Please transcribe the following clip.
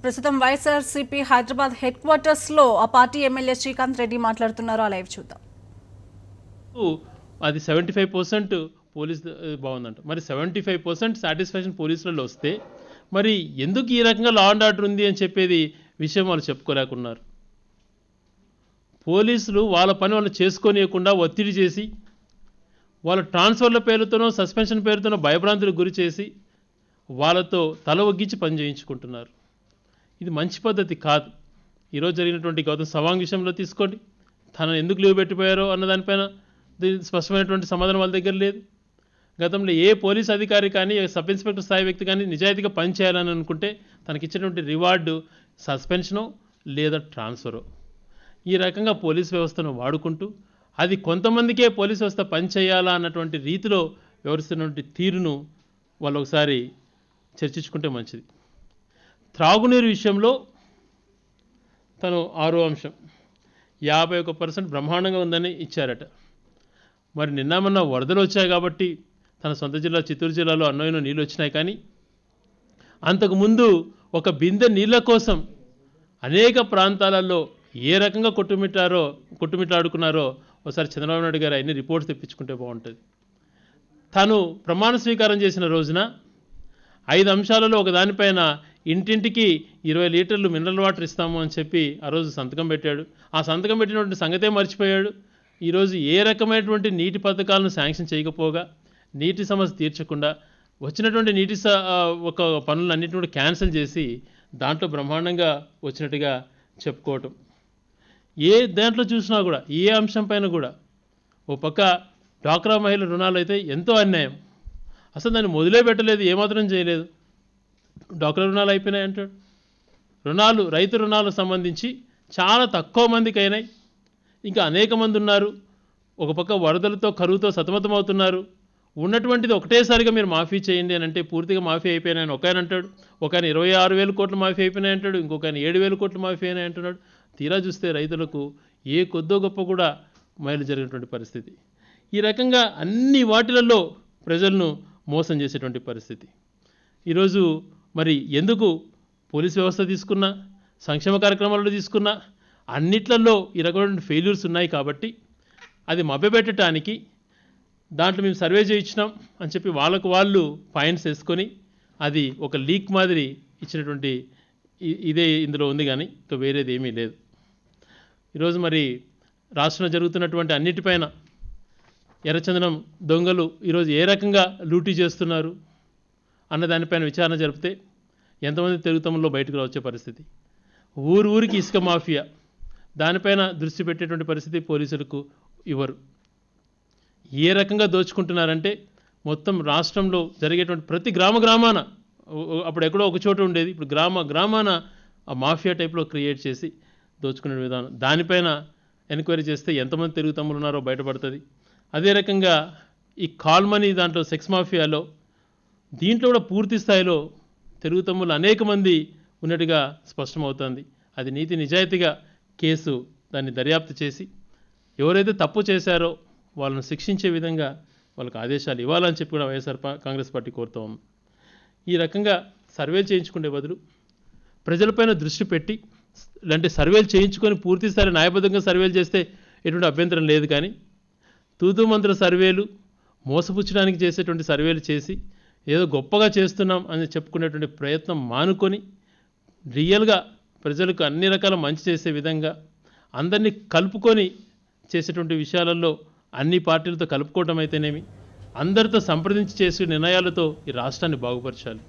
ప్రస్తుతం YSRCP Hyderabad head quarters లో ఆ పార్టీ ఎమ్మెల్యే శ్రీకాంత్ రెడ్డి మాట్లాడుతున్నారు. ఆ లైవ్ చూద్దాం. అది 75% పోలీస్ బాగుందంట. మరి 75% సాటిస్ఫాక్షన్ పోలీసులలో వస్తే మరి ఎందుకు ఈ రకంగా లా అండ్ ఆర్డర్ ఉంది అని చెప్పేది విషయం వాళ్ళు చెప్పుకోలేకున్నారు. పోలీసులు వాళ్ళ పని వాళ్ళు చేసుకోనియకుండా ఒత్తిడి చేసి వాళ్ళ ట్రాన్స్ఫర్ల పేరుతోనో సస్పెన్షన్ పేరుతోనో భయభ్రాంతులకు గురి చేసి వాళ్ళతో తల ఒగ్గించి పని చేయించుకుంటున్నారు. ఇది మంచి పద్ధతి కాదు. ఈరోజు జరిగినటువంటి గౌతమ్ సవాంగ్ విషయంలో తీసుకోండి, తనను ఎందుకు లీవ్ పెట్టిపోయారో అన్న దానిపైన స్పష్టమైనటువంటి సమాధానం వాళ్ళ దగ్గర లేదు. గతంలో ఏ పోలీస్ అధికారి కానీ సబ్ ఇన్స్పెక్టర్ స్థాయి వ్యక్తి కానీ నిజాయితీగా పనిచేయాలని అనుకుంటే తనకిచ్చినటువంటి రివార్డు సస్పెన్షనో లేదా ట్రాన్స్ఫరో. ఈ రకంగా పోలీస్ వ్యవస్థను వాడుకుంటూ అది కొంతమందికే పోలీస్ వ్యవస్థ పనిచేయాలా అన్నటువంటి రీతిలో వ్యవహరిస్తున్నటువంటి తీరును వాళ్ళు ఒకసారి చర్చించుకుంటే మంచిది. త్రాగునీరు విషయంలో తను 6వ అంశం 51% బ్రహ్మాండంగా ఉందని ఇచ్చారట. మరి నిన్న మొన్న వరదలు వచ్చాయి కాబట్టి తన సొంత జిల్లా చిత్తూరు జిల్లాలో అన్నోయిన నీళ్ళు వచ్చినాయి. కానీ అంతకుముందు ఒక బిందె నీళ్ళ కోసం అనేక ప్రాంతాలలో ఏ రకంగా కొట్టుమిట్టాడుకున్నారో ఒకసారి చంద్రబాబు నాయుడు గారు అన్ని రిపోర్ట్స్ తెప్పించుకుంటే బాగుంటుంది. తను ప్రమాణ స్వీకారం చేసిన రోజున 5 అంశాలలో ఒక దానిపైన ఇంటింటికి 20 లీటర్లు మినరల్ వాటర్ ఇస్తాము అని చెప్పి ఆ రోజు సంతకం పెట్టాడు. ఆ సంతకం పెట్టినటువంటి సంగతే మర్చిపోయాడు. ఈరోజు ఏ రకమైనటువంటి నీటి పథకాలను శాంక్షన్ చేయకపోగా నీటి సమస్య తీర్చకుండా వచ్చినటువంటి నీటి ఒక పనులన్నింటినీ కూడా క్యాన్సిల్ చేసి దాంట్లో బ్రహ్మాండంగా వచ్చినట్టుగా చెప్పుకోవటం. ఏ దాంట్లో చూసినా కూడా ఏ అంశం పైన కూడా ఓ పక్క డ్వాక్రా మహిళల రుణాలు అయితే ఎంతో అన్యాయం, అసలు దాన్ని మొదలే పెట్టలేదు, ఏమాత్రం చేయలేదు. డ్వాక్రా రుణాలు అయిపోయినాయి అంటాడు. రైతు రుణాలకు సంబంధించి చాలా తక్కువ మందికి అయినాయి, ఇంకా అనేక మంది ఉన్నారు. ఒక పక్క వరదలతో కరువుతో సతమతమవుతున్నారు. ఉన్నటువంటిది ఒకటేసారిగా మీరు మాఫీ చేయండి అని అంటే పూర్తిగా మాఫీ అయిపోయినాయని ఒక ఆయన అంటాడు, ఒక ఆయన 26,000 కోట్లు మాఫీ అయిపోయినాయి అంటాడు, ఇంకొక ఆయన 7,000 కోట్లు మాఫీ అయినాయి అంటున్నాడు. తీరా చూస్తే రైతులకు ఏ కొద్దో గొప్ప కూడా మేలు జరిగినటువంటి పరిస్థితి. ఈ రకంగా అన్ని వాటిలలో ప్రజలను మోసం చేసేటువంటి పరిస్థితి. ఈరోజు మరి ఎందుకు పోలీస్ వ్యవస్థ తీసుకున్నా, సంక్షేమ కార్యక్రమాలలో తీసుకున్నా అన్నిట్లలో ఈ రకమైన ఫెయిల్యూర్స్ ఉన్నాయి. కాబట్టి అది మభ్యపెట్టడానికి దాంట్లో మేము సర్వే చేయించినాం అని చెప్పి వాళ్ళకు వాళ్ళు పాయింట్స్ వేసుకొని అది ఒక లీక్ మాదిరి ఇచ్చినటువంటి ఇదే ఇందులో ఉంది, కానీ ఇంకా వేరేది ఏమీ లేదు. ఈరోజు మరి రాష్ట్రంలో జరుగుతున్నటువంటి అన్నిటిపైన ఎర్రచందనం దొంగలు ఈరోజు ఏ రకంగా లూటీ చేస్తున్నారు అన్న దానిపైన విచారణ జరిపితే ఎంతమంది తెలుగుతమ్ముల్లో బయటకు వచ్చే పరిస్థితి. ఊరికి ఇసుక మాఫియా దానిపైన దృష్టి పెట్టేటువంటి పరిస్థితి పోలీసులకు ఇవ్వరు. ఏ రకంగా దోచుకుంటున్నారంటే మొత్తం రాష్ట్రంలో జరిగేటువంటి ప్రతి గ్రామాన అప్పుడు ఎక్కడో ఒక చోట ఉండేది, ఇప్పుడు గ్రామాన ఆ మాఫియా టైప్లో క్రియేట్ చేసి దోచుకునే విధానం. దానిపైన ఎంక్వైరీ చేస్తే ఎంతమంది తెలుగు తమ్ములు ఉన్నారో బయటపడుతుంది. అదే రకంగా ఈ కాల్ మనీ దాంట్లో సెక్స్ మాఫియాలో దీంట్లో కూడా పూర్తి స్థాయిలో తెలుగు తమ్ములు అనేక మంది ఉన్నట్టుగా స్పష్టమవుతుంది. అది నీతి నిజాయితీగా కేసు దాన్ని దర్యాప్తు చేసి ఎవరైతే తప్పు చేశారో వాళ్ళను శిక్షించే విధంగా వాళ్ళకి ఆదేశాలు ఇవ్వాలని చెప్పి కూడా వైఎస్ఆర్ కాంగ్రెస్ పార్టీ కోరుతూ ఉంది. ఈ రకంగా సర్వేలు చేయించుకునే బదులు ప్రజలపైన దృష్టి పెట్టి ఇలాంటి సర్వేలు చేయించుకొని పూర్తిస్థాయి న్యాయబద్ధంగా సర్వేలు చేస్తే ఎటువంటి అభ్యంతరం లేదు. కానీ తూతూ మంత్ర సర్వేలు, మోసపుచ్చడానికి చేసేటువంటి సర్వేలు చేసి ఏదో గొప్పగా చేస్తున్నాం అని చెప్పుకునేటువంటి ప్రయత్నం మానుకొని రియల్గా ప్రజలకు అన్ని రకాల మంచి చేసే విధంగా అందరినీ కలుపుకొని చేసేటువంటి విషయాలలో అన్ని పార్టీలతో కలుపుకోవటం అయితేనేమి, అందరితో సంప్రదించి చేసే నిర్ణయాలతో ఈ రాష్ట్రాన్ని బాగుపరచాలి.